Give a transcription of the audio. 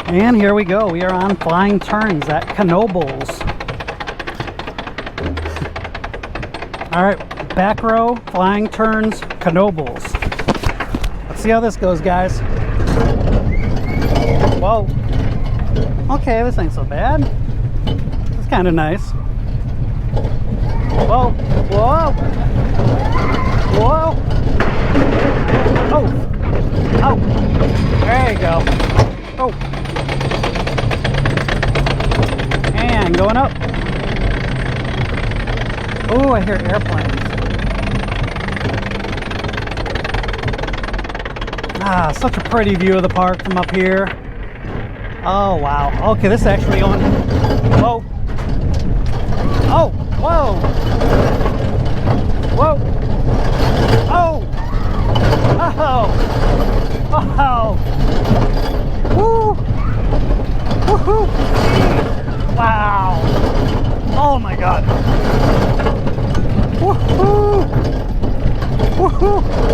And here we go. We are on flying turns at Knoebels. All right, back row, flying turns, Knoebels. Let's see how this goes, guys. Whoa. Okay, this ain't so bad. It's kind of nice. Whoa, whoa, whoa. Oh, oh, there you go. Oh, and going up. Oh, I hear airplanes. Ah, such a pretty view of the park from up here. Oh, wow. Okay, this is actually going. Whoa. Oh, whoa. Whoa. Oh. Oh. Oh. Woo. Woohoo. Wow. Oh my God. Woohoo. Woohoo.